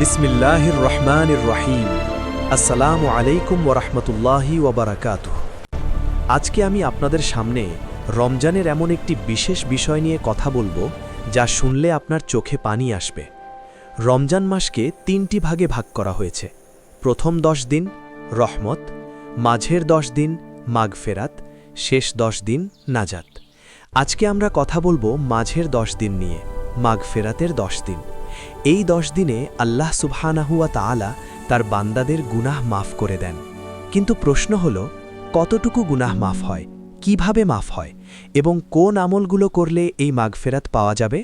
বিসমিল্লাহির রহমানির রহিম। আসসালামু আলাইকুম ওয়া রাহমাতুল্লাহি ওয়া বারাকাতুহু। আজকে আমি আপনাদের সামনে রমজানের এমন একটি বিশেষ বিষয় নিয়ে কথা বলবো যা শুনলে আপনার চোখে পানি আসবে। রমজান মাসকে ৩টি ভাগে ভাগ করা হয়েছে। প্রথম ১০ দিন রহমত, মাঝের ১০ দিন মাগফেরাত, শেষ ১০ দিন নাজাত। আজকে আমরা কথা বলবো মাঝের ১০ দিন নিয়ে, মাগফেরাতের ১০ দিন। এই ১০ দিনে আল্লাহ সুবহানাহু ওয়া তাআলা তার বান্দাদের গুনাহ মাফ করে দেন। কিন্তু প্রশ্ন হলো, কতটুকু গুনাহ মাফ হয়, কিভাবে মাফ হয় এবং কোন আমলগুলো করলে এই মাগফেরাত পাওয়া যাবে?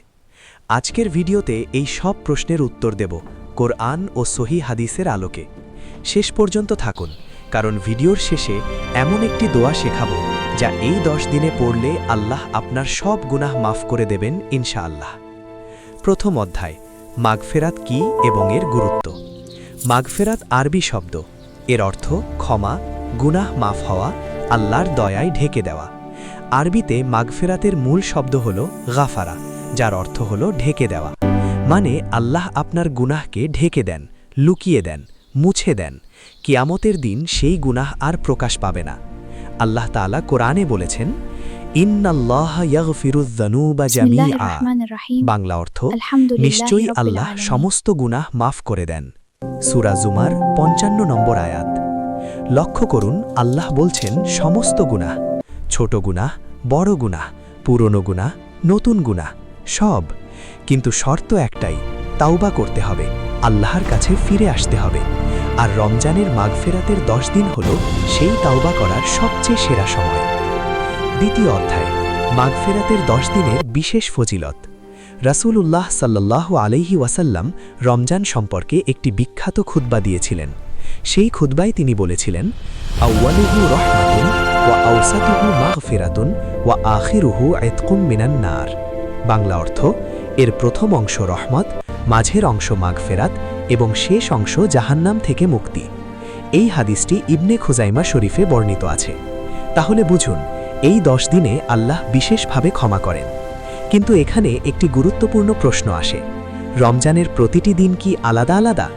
আজকের ভিডিওতে এই সব প্রশ্নের উত্তর দেব কোরআন ও সহিহ হাদিসের আলোকে। শেষ পর্যন্ত থাকুন, কারণ ভিডিওর শেষে এমন একটি দোয়া শেখাবো যা এই ১০ দিনে পড়লে আল্লাহ আপনার সব গুনাহ মাফ করে দেবেন ইনশাআল্লাহ। প্রথম অধ্যায়, মাগফেরাত কি এবং এর গুরুত্ব। মাগফেরাত আরবি শব্দ, এর অর্থ ক্ষমা, গুনাহ মাফ হওয়া, আল্লাহর দয়ায় ঢেকে দেওয়া। আরবিতে মাগফেরাতের মূল শব্দ হল গাফারা, যার অর্থ হল ঢেকে দেওয়া। মানে আল্লাহ আপনার গুনাহকে ঢেকে দেন, লুকিয়ে দেন, মুছে দেন। কিয়ামতের দিন সেই গুনাহ আর প্রকাশ পাবে না। আল্লাহ তাআলা কোরআনে বলেছেন, ইন্নাল্লাহা ইয়াগফিরুয যুনুবা জামিআ। বাংলা অর্থ, নিশ্চয়ই আল্লাহ সমস্ত গুনাহ মাফ করে দেন। সূরা জুমার ৫৫ নম্বর আয়াত। লক্ষ্য করুন, আল্লাহ বলছেন সমস্ত গুনাহ, ছোট গুনাহ, বড় গুনাহ, পুরনো গুনাহ, নতুন গুনাহ, সব। কিন্তু শর্ত একটাই, তাওবা করতে হবে, আল্লাহর কাছে ফিরে আসতে হবে। আর রমজানের মাগফেরাতের ১০ দিন হল সেই তাওবা করার সবচেয়ে সেরা সময়। দ্বিতীয় অধ্যায়, মাগফেরাতের ১০ দিনের বিশেষ ফজিলত। রাসূলুল্লাহ সাল্লাল্লাহু আলাইহি ওয়াসাল্লাম রমজান সম্পর্কে একটি বিখ্যাত খুতবা দিয়েছিলেন। সেই খুতবায় তিনি বলেছিলেন, আউয়ালুহু রাহমাতুন ওয়া আওসাতুহু মাগফিরাতুন ওয়া আখিরুহু ইতকুম মিনান নার। বাংলা অর্থ, এর প্রথম অংশ রহমত, মাঝের অংশ মাগফেরাত এবং শেষ অংশ জাহান্নাম থেকে মুক্তি। এই হাদিসটি ইবনে খুজাইমা শরীফে বর্ণিত আছে। তাহলে বুঝুন, এই ১০ দিনে আল্লাহ বিশেষভাবে ক্ষমা করেন। কিন্তু এখানে একটি গুরুত্বপূর্ণ প্রশ্ন আসে, রমজানের প্রতিটি দিন কি আলাদা আলাদা?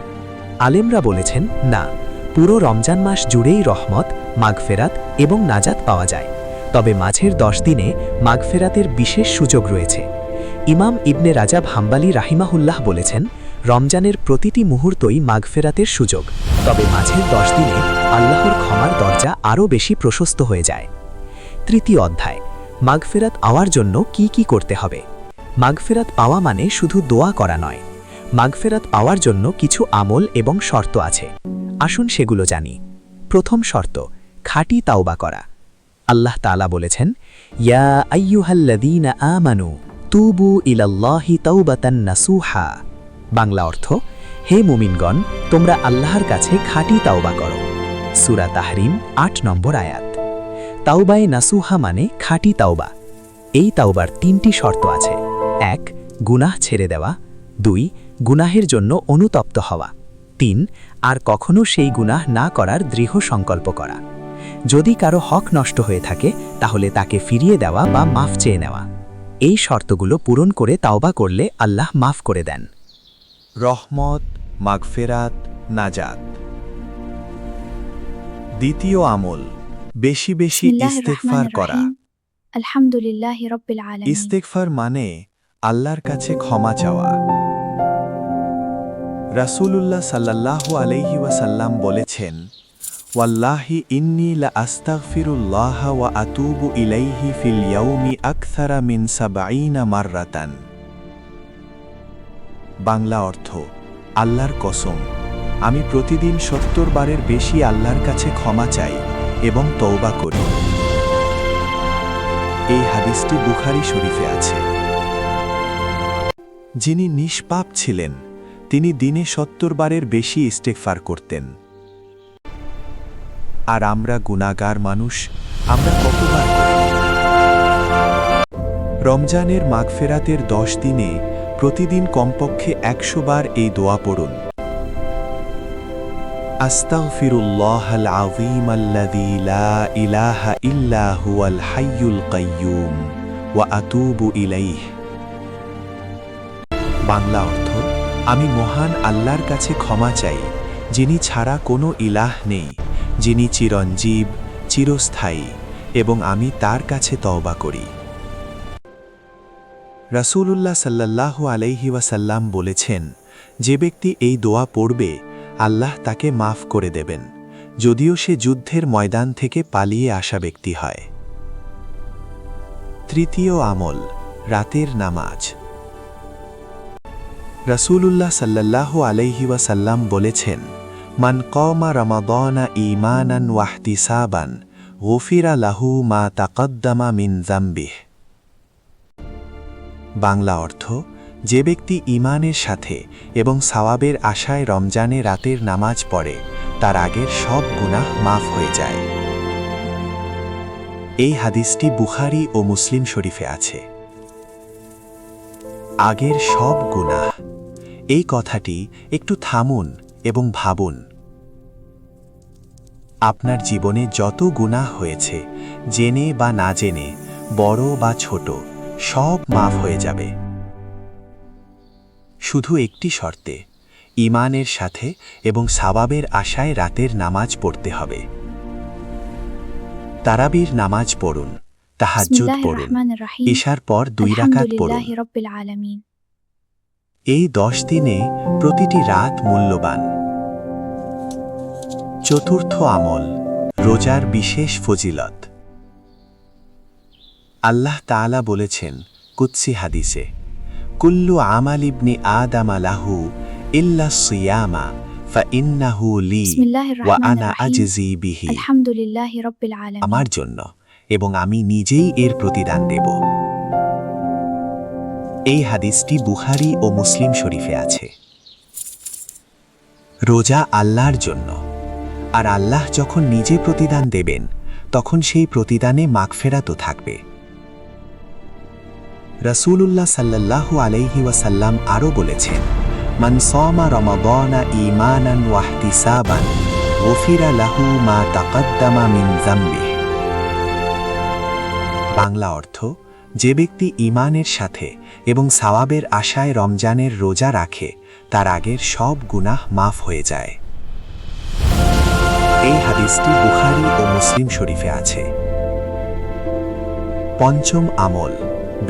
আলেমরা বলেছেন, না, পুরো রমজান মাস জুড়েই রহমত, মাগফেরাত এবং নাজাত পাওয়া যায়। তবে মাঝের ১০ দিনে মাগফেরাতের বিশেষ সুযোগ রয়েছে। ইমাম ইবনে রাজাব হাম্বালি রাহিমাহুল্লাহ বলেছেন, রমজানের প্রতিটি মুহূর্তই মাগফেরাতের সুযোগ, তবে মাঝের ১০ দিনে আল্লাহর ক্ষমার দরজা আরও বেশি প্রশস্ত হয়ে যায়। তৃতীয় অধ্যায়, মাগফেরাত পাওয়ার জন্য কি কি করতে হবে। মাগফেরাত পাওয়া মানে শুধু দোয়া করা নয়। মাগফেরাত পাওয়ার জন্য কিছু আমল এবং শর্ত আছে। আসুন সেগুলো জানি। প্রথম শর্ত, খাঁটি তাওবা করা। আল্লাহ তাআলা বলেছেন, ইয়া আইয়ুহাল্লাযীনা আমানু তুবু ইলাল্লাহি তাওবাতান নাসুহা। বাংলা অর্থ, হে মুমিনগণ, তোমরা আল্লাহর কাছে খাঁটি তাওবা করো। সূরা তাহরিম ৮ নম্বর আয়াত। তাওবায়ে নাসুহা মানে খাঁটি তাওবা। এই তাওবার ৩টি শর্ত আছে। ১, গুনাহ ছেড়ে দেওয়া। ২, গুনাহের জন্য অনুতপ্ত হওয়া। ৩, আর কখনো সেই গুনাহ না করার দৃঢ় সংকল্প করা। যদি কারো হক নষ্ট হয়ে থাকে, তাহলে তাকে ফিরিয়ে দেওয়া বা মাফ চেয়ে নেওয়া। এই শর্তগুলো পূরণ করে তাওবা করলে আল্লাহ মাফ করে দেন। রহমত, মাগফেরাত, নাজাত। দ্বিতীয় আমল, বেশি বেশি ইস্তেগফার করা। আলহামদুলিল্লাহি রাব্বিল আলামিন। ইস্তেগফার মানে আল্লাহর কাছে ক্ষমা চাওয়া। রাসূলুল্লাহ সাল্লাল্লাহু আলাইহি ওয়াসাল্লাম বলেছেন, ওয়াল্লাহি ইন্নী লা আস্তাগফিরুল্লাহ ওয়া আতুবু ইলাইহি ফিল ইয়াউমি আকসারা মিন ৭০ মাররাতান। বাংলা অর্থ, আল্লাহর কসম, আমি প্রতিদিন ৭০ বারের বেশি আল্লাহর কাছে ক্ষমা চাই এবং তওবা করি। এই হাদিসটি বুখারী শরীফে আছে। যিনি নিষ্পাপ ছিলেন, তিনি দিনে ৭০ বারের বেশি ইস্তেগফার করতেন। আর আমরা গুনাহগার মানুষ, আমরা কতবার করি? রমজানের মাগফেরাতের ১০ দিনে প্রতিদিন কমপক্ষে ১০০ বার এই দোয়া পড়ুন। আস্তাগফিরুল্লাহাল আযীমাল্লাযী লা ইলাহা ইল্লা হুয়াল হাইয়ুল কাইয়্যুম ওয়া আতুবু ইলাইহি। বাংলা অর্থ, আমি মহান আল্লাহর কাছে ক্ষমা চাই, যিনি ছাড়া কোনো ইলাহ নেই, যিনি চিরঞ্জীব, চিরস্থায়ী, এবং আমি তার কাছে তওবা করি। রাসূলুল্লাহ সাল্লাল্লাহু আলাইহি ওয়াসাল্লাম বলেছেন, যে ব্যক্তি এই দোয়া পড়বে আল্লাহ তাকে মাফ করে দেবেন, যদিও সে যুদ্ধের ময়দান থেকে পালিয়ে আসা ব্যক্তি হয়। তৃতীয় আমল, রাতের নামাজ। রাসূলুল্লাহ সাল্লাল্লাহু আলাইহি ওয়াসাল্লাম বলেছেন, মান কওমা রমাদানা ঈমানান ওয়াহতিসাবান গুফিরা লাহু মা তাকদ্দামা মিন যামবিহ। বাংলা অর্থ, যে ব্যক্তি ঈমানের সাথে এবং সওয়াবের আশায় রমজানে রাতের নামাজ পড়ে তার আগের সব গুনাহ মাফ হয়ে যায়। এই হাদিসটি বুখারী ও মুসলিম শরীফে আছে। আগের সব গুনাহ, এই কথাটি একটু থামুন এবং ভাবুন। আপনার জীবনে যত গুনাহ হয়েছে, জেনে বা না জেনে, বড় বা ছোট, সব মাফ হয়ে যাবে। শুধু একটি শর্তে, ঈমানের সাথে এবং সওয়াবের আশায় রাতের নামাজ পড়তে হবে। তারাবির নামাজ পড়ুন, তাহাজ্জুদ পড়ুন, ইশার পর 2 রাকাত পড়ুন। এই 10 দিনে প্রতিটি রাত মূল্যবান। চতুর্থ আমল, রোজার বিশেষ ফজিলত। আল্লাহ তাআলা বলেছেন কুদসি হাদিসে, কুল্লু আমাল ইবনি আদম লাহু ইল্লা সিয়ামা ফাইন্নাহু লি ওয়া আনা আজজি বিহি। আলহামদুলিল্লাহি রাব্বিল আলামিন। আমার জন্য এবং আমি নিজেই এর প্রতিদান দেব। এই হাদিসটি বুখারী ও মুসলিম শরীফে আছে। রোজা আল্লাহর জন্য, আর আল্লাহ যখন নিজে প্রতিদান দেবেন তখন সেই প্রতিদানে মাগফিরাতও থাকবে। রাসূলুল্লাহ সাল্লাল্লাহু আলাইহি ওয়াসাল্লাম আরও বলেছেন, মান সামা রমাদানা ঈমানান ওয়াহতিসাবান গুফিরা লাহু মা তাকদ্দামা মিন যামবিহি। বাংলা অর্থ, যে ব্যক্তি ঈমানের সাথে এবং সওয়াবের আশায় রমজানের রোজা রাখে তার আগের সব গুনাহ মাফ হয়ে যায়। এই হাদিসটি বুখারী ও মুসলিম শরীফে আছে। পঞ্চম আমল,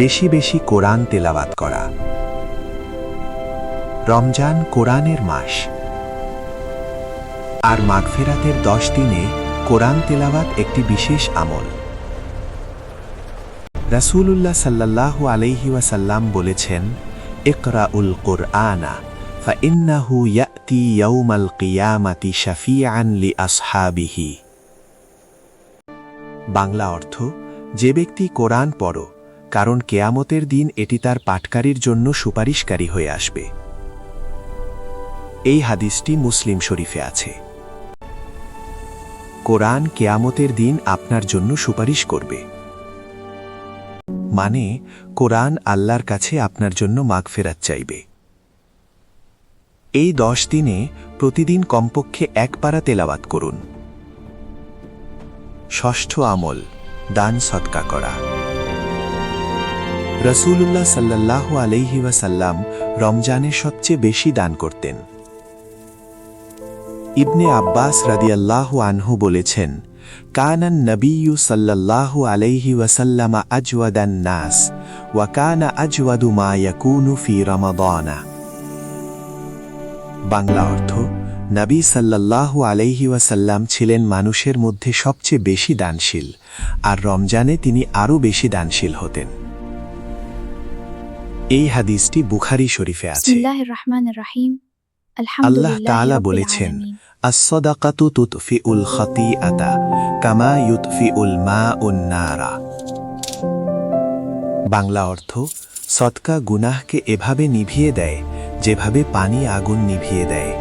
বেশি বেশি কোরআন তেলাওয়াত করা। রমজান কোরআনের মাস, আর মাগফিরাতের 10 দিনে কোরআন তেলাওয়াত একটি বিশেষ আমল। রাসূলুল্লাহ সাল্লাল্লাহু আলাইহি ওয়াসাল্লাম বলেছেন, ইকরাউল কুরআনা ফাইন্নাহু ইয়াতি ইয়াউমাল কিয়ামাতি শাফিআন লিআসহাবিহি। বাংলা অর্থ, যে ব্যক্তি কোরআন পড়ো, কারণ কেয়ামতের দিন এটি তার পাঠকারীর জন্য সুপারিশকারী হয়ে আসবে। এই হাদিসটি মুসলিম শরীফে আছে। কোরআন কেয়ামতের দিন আপনার জন্য সুপারিশ করবে, মানে কোরআন আল্লাহর কাছে আপনার জন্য মাগফিরাত চাইবে। এই 10 দিনে প্রতিদিন কমপক্ষে 1 পারা তেলাওয়াত করুন। ষষ্ঠ আমল, দান সদকা করা। রাসূলুল্লাহ সাল্লাল্লাহু আলাইহি ওয়াসাল্লাম রমজানে সবচেয়ে বেশি দান করতেন। ইবনে আব্বাস রাদিয়াল্লাহু আনহু বলেছেন, কানান নবিয়্যু সাল্লাল্লাহু আলাইহি ওয়াসাল্লাম আজওয়াদান নাস ওয়া কানা আজওয়াদু মা ইয়াকুনু ফি রমাদানা। বাংলা অর্থ, নবী সাল্লাল্লাহু আলাইহি ওয়াসাল্লাম ছিলেন মানুষের মধ্যে সবচেয়ে বেশি দানশীল, আর রমজানে তিনি আরও বেশি দানশীল হতেন। এই হাদিসটি বুখারী শরীফে আছে। বিসমিল্লাহির রাহমানির রাহিম। আল্লাহ তাআলা বলেছেন, আস-সাদাকাতু তুতফিউল খাতিআতা কামা ইউতফিউল মাউন নারা। বাংলা অর্থ, সদকা গুনাহকে এভাবে নিভিয়ে দেয় যেভাবে পানি আগুন নিভিয়ে দেয়।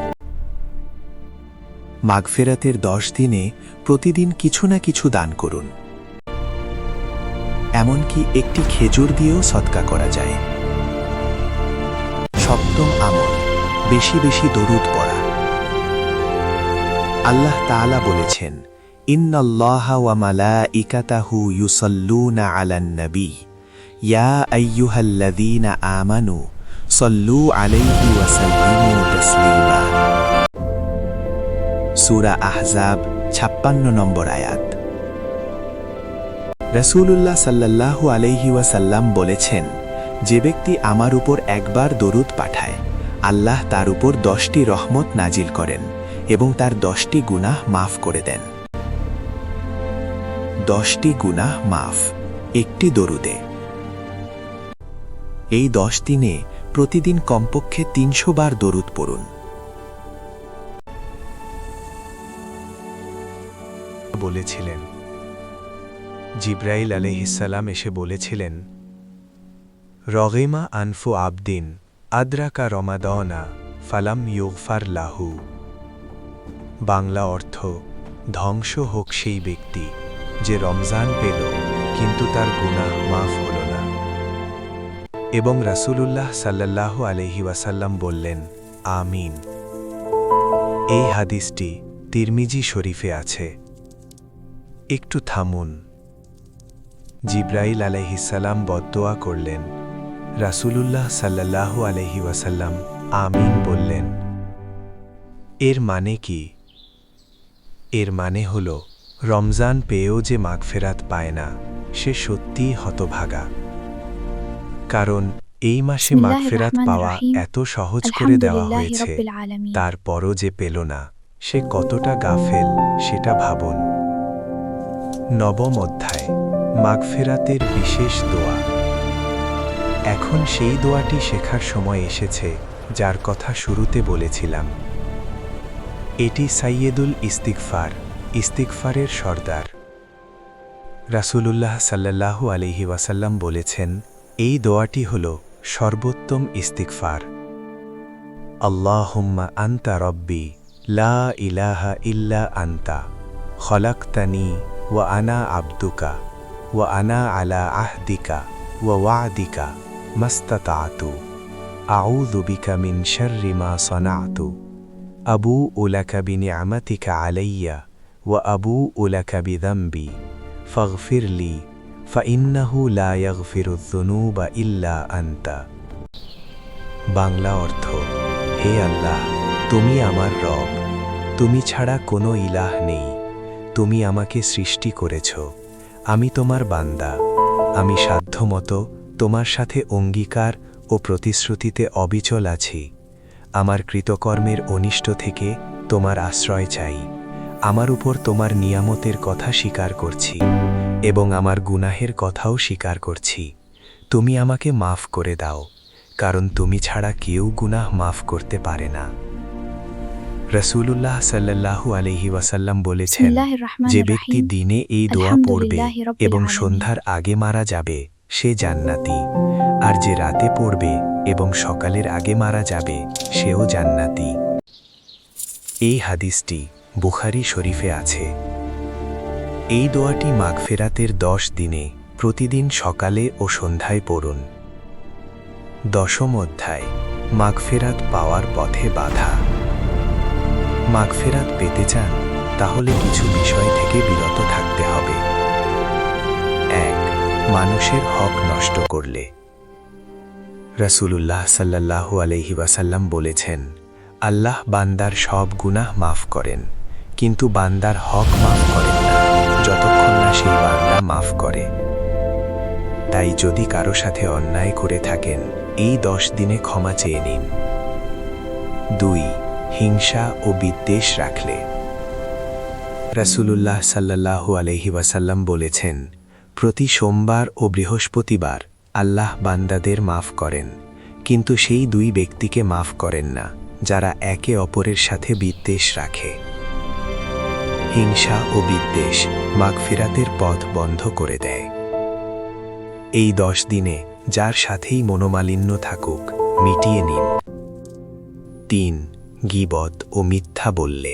মাগফিরাতের 10 দিনে প্রতিদিন কিছু না কিছু দান করুন। এমনকি একটি খেজুর দিয়েও সদকা করা যায়। সপ্তম আমল, বেশি বেশি দরুদ পড়া। আল্লাহ তাআলা বলেছেন, ইন্নাল্লাহা ওয়া মালাইকাতাহু ইউসাল্লুনা আলান নবী ইয়া আইয়ুহাল্লাযীনা আমানু সল্লু আলাইহি ওয়া সাল্লিমু তাসলিমা। সূরা আহজাব 56 নম্বর আয়াত। রাসূলুল্লাহ সাল্লাল্লাহু আলাইহি ওয়াসাল্লাম বলেছেন, যে ব্যক্তি আমার উপর একবার দরুদ পাঠায়, আল্লাহ তার উপর 10টি রহমত নাজিল করেন এবং তার 10টি গুনাহ মাফ করে দেন। 10টি গুনাহ মাফ একটি দরুদে। এই 10 দিনে প্রতিদিন কমপক্ষে 300 বার দরুদ পড়ুন। বলেছিলেন, জিব্রাইল আলাইহিসসালাম এসে বলেছিলেন, রগিমা আনফু আবদিন আদ্রাকা রমাদানা ফালাম ইউগফার লাহু। বাংলা অর্থ, ধ্বংস হোক সেই ব্যক্তি যে রমজান পেল কিন্তু তার গুনাহ মাফ হল না। এবং রাসূলুল্লাহ সাল্লাল্লাহু আলাইহি ওয়াসাল্লাম বললেন, আমিন। এই হাদিসটি তিরমিজি শরীফে আছে। একটু থামুন। জিব্রাইল আলাইহিসসালাম বদদোয়া করলেন, রাসূলুল্লাহ সাল্লাল্লাহু আলাইহি ওয়াসাল্লাম আমিন বললেন। এর মানে কি? এর মানে হল, রমজান পেয়েও যে মাগফিরাত পায় না, সে সত্যিই হতভাগা। কারণ এই মাসে মাগফিরাত পাওয়া এত সহজ করে দেওয়া হয়েছে, তারপরও যে পেল না, সে কতটা গাফেল সেটা ভাবুন। নবম অধ্যায়, মাগফিরাতের বিশেষ দোয়া। এখন সেই দোয়াটি শেখার সময় এসেছে, যার কথা শুরুতে বলেছিলাম। এটি সাইয়্যিদুল ইস্তিগফার, ইস্তিগফারের সর্দার। রাসূলুল্লাহ সাল্লাল্লাহু আলাইহি ওয়াসাল্লাম বলেছেন, এই দোয়াটি হল সর্বোত্তম ইস্তিগফার। আল্লাহুম্মা আনতা রব্বি লা ইলাহা ইল্লা আনতা খলাকতানি ওয়া আনা আবদুকা ওয়া আনা আলা আহদিকা ওয়া ওয়া'দিকা মাস্তাতা'তু আউযু বিকা মিন শাররি মা সানা'তু আবু'উ লাকা বিনি'মাতিকা আলাইয়া ওয়া আবু'উ লাকা বিযামবি ফাগফির লি ফাইন্নাহু লা ইয়াগফিরুয যুনুবা ইল্লা আনতা। বাংলা অর্থ, হে আল্লাহ, তুমি আমার রব, তুমি ছাড়া কোনো ইলাহ নেই, তুমি আমাকে সৃষ্টি করেছ, আমি তোমার বান্দা, আমি সাধ্যমতো তোমার সাথে অঙ্গীকার ও প্রতিশ্রুতিতে অবিচল আছি। আমার কৃতকর্মের অনিষ্ট থেকে তোমার আশ্রয় চাই, আমার উপর তোমার নিয়ামতের কথা স্বীকার করছি এবং আমার গুনাহের কথাও স্বীকার করছি। তুমি আমাকে মাফ করে দাও, কারণ তুমি ছাড়া কেউ গুনাহ মাফ করতে পারে না। রাসূলুল্লাহ সাল্লাল্লাহু আলাইহি ওয়াসাল্লাম বলেছেন, যে ব্যক্তি দিনে এই দোয়া পড়বে এবং সন্ধ্যার আগে মারা যাবে, সে জান্নাতি, আর যে রাতে পড়বে এবং সকালের আগে মারা যাবে, সেও জান্নাতি। এই হাদিসটি বুখারী শরীফে আছে। এই দোয়াটি মাগফিরাতের 10 দিনে প্রতিদিন সকালে ও সন্ধ্যায় পড়ুন। দশম অধ্যায়, মাগফিরাত পাওয়ার পথে বাধা। মাগফিরাত পেতে চান, তাহলে কিছু বিষয় থেকে বিরত থাকতে হবে। 1. মানুষের হক নষ্ট করলে। রাসূলুল্লাহ সাল্লাল্লাহু আলাইহি ওয়াসাল্লাম বলেছেন, আল্লাহ বান্দার সব গুনাহ মাফ করেন, কিন্তু বান্দার হক মাফ করেন না যতক্ষণ না সেই বান্দা মাফ করে। তাই যদি কারো সাথে অন্যায় করে থাকেন, এই 10 দিনে ক্ষমা চেয়ে নিন। 2. হিংসা ও বিদ্বেষ রাখলে। রাসূলুল্লাহ সাল্লাল্লাহু আলাইহি ওয়াসাল্লাম বলেছেন, প্রতি সোমবার ও বৃহস্পতিবার আল্লাহ বান্দাদের মাফ করেন, কিন্তু সেই 2 ব্যক্তিকে মাফ করেন না যারা একে অপরের সাথে বিদ্বেষ রাখে। হিংসা ও বিদ্বেষ মাগফিরাতের পথ বন্ধ করে দেয়। এই 10 দিনে যার সাথেই মনোমালিন্য থাকুক, মিটিয়ে নিন। 3. গীবত ও মিথ্যা বললে।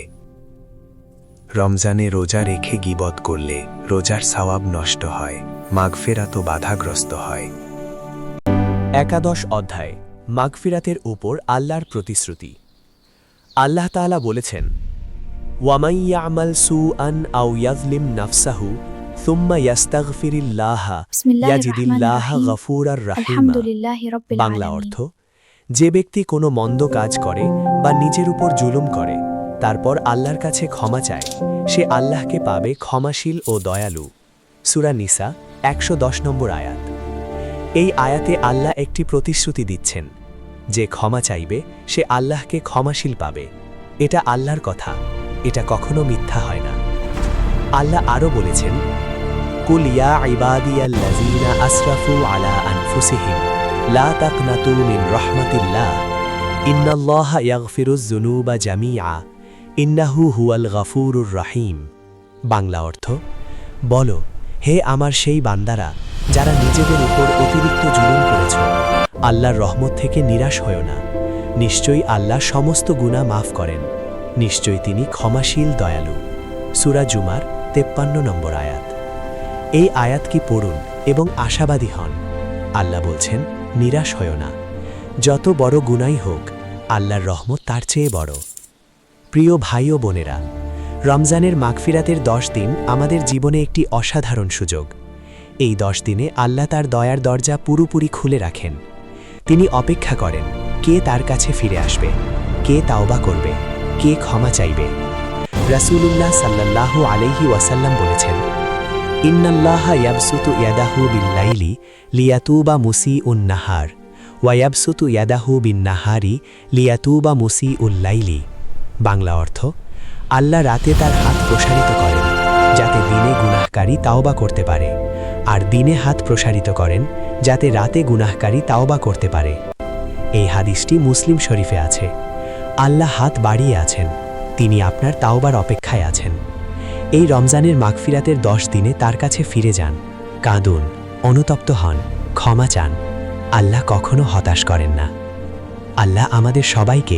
রমজানে রোজা রেখে গীবত করলে রোজার সওয়াব নষ্ট হয়, মাগফিরাতও বাধাগ্রস্ত হয়। একাদশ অধ্যায়, মাগফিরাতের উপর আল্লাহর প্রতিশ্রুতি। আল্লাহ তাআলা বলেছেন, ওয়ামান ইয়ামাল সুআন আও ইয়াযলিম নাফসাহু সুম্মা ইয়াস্তাগফিরিল্লাহা ইয়াজিদিল্লাহা গফুরার রাহিমা। বাংলা অর্থ, যে ব্যক্তি কোনো মন্দ কাজ করে বা নিজের উপর জুলুম করে তারপর আল্লাহর কাছে ক্ষমা চায় সে আল্লাহকে পাবে ক্ষমাশীল ও দয়ালু। সূরা নিসা 110 নম্বর আয়াত। এই আয়াতে আল্লাহ একটি প্রতিশ্রুতি দিচ্ছেন, যে ক্ষমা চাইবে সে আল্লাহকে ক্ষমাশীল পাবে। এটা আল্লাহর কথা, এটা কখনো মিথ্যা হয় না। আল্লাহ আরও বলেছেন, কুল ইয়া ইবাদিয়াল্লাযীনা আসরাফু আলা আনফুসিহিম লা তাকনাতু মিন রাহমাতিল্লাহ ইন্নাল্লাহা ইয়াগফিরুয যুনুবা জামিআ ইন্নাহু হুয়াল গফুরুর রহিম। বাংলা অর্থ, বলো, হে আমার সেই বান্দারা যারা নিজেদের উপর অতিরিক্ত জুলুম করেছ, আল্লাহর রহমত থেকে নিরাশ হয়ো না। নিশ্চয়ই আল্লাহ সমস্ত গুনাহ মাফ করেন, নিশ্চয়ই তিনি ক্ষমাশীল দয়ালু। সূরা জুমার 53 নম্বর আয়াত। এই আয়াত কি পড়ুন এবং আশাবাদী হন। আল্লাহ বলছেন, নিরাশ হয়ো না। যত বড় গুনাই হোক, আল্লাহর রহমত তার চেয়ে বড়। প্রিয় ভাই ও বোনেরা, রমজানের মাগফিরাতের 10 দিন আমাদের জীবনে একটি অসাধারণ সুযোগ। এই 10 দিনে আল্লাহ তার দয়ার দরজা পুরোপুরি খুলে রাখেন। তিনি অপেক্ষা করেন কে তার কাছে ফিরে আসবে, কে তাওবা করবে, কে ক্ষমা চাইবে। রাসূলুল্লাহ সাল্লাল্লাহু আলাইহি ওয়াসাল্লাম বলেছেন, ইন্নাল্লাহা ইয়াবসুতু ইয়াদাহু বিল-লাইলি লিয়াতুবা মুসিউন নাহার ওয়া ইয়াবসুতু ইয়াদাহু বিন-নাহারি লিয়াতুবা মুসিউল লাইলি। বাংলা অর্থ, আল্লাহ রাতে তার হাত প্রসারিত করেন যাতে দিনে গুনাহকারী তাওবা করতে পারে, আর দিনে হাত প্রসারিত করেন যাতে রাতে গুনাহকারী তাওবা করতে পারে। এই হাদিসটি মুসলিম শরীফে আছে। আল্লাহ হাত বাড়িয়ে আছেন, তিনি আপনার তাওবার অপেক্ষায় আছেন। এই রমজানের মাগফিরাতের 10 দিনে তার কাছে ফিরে যান, কাঁদুন, অনুতপ্ত হন, ক্ষমা চান। আল্লাহ কখনো হতাশ করেন না। আল্লাহ আমাদের সবাইকে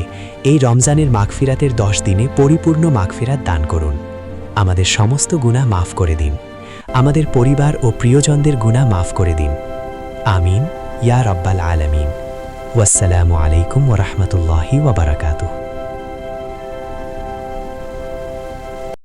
এই রমজানের মাগফিরাতের 10 দিনে পরিপূর্ণ মাগফিরাত দান করুন। আমাদের সমস্ত গুনাহ মাফ করে দিন, আমাদের পরিবার ও প্রিয়জনদের গুনাহ মাফ করে দিন। আমিন ইয়া রাব্বাল আলামিন। ওয়াসসালামু আলাইকুম ওয়া রাহমাতুল্লাহি ওয়া বারাকাতুহু।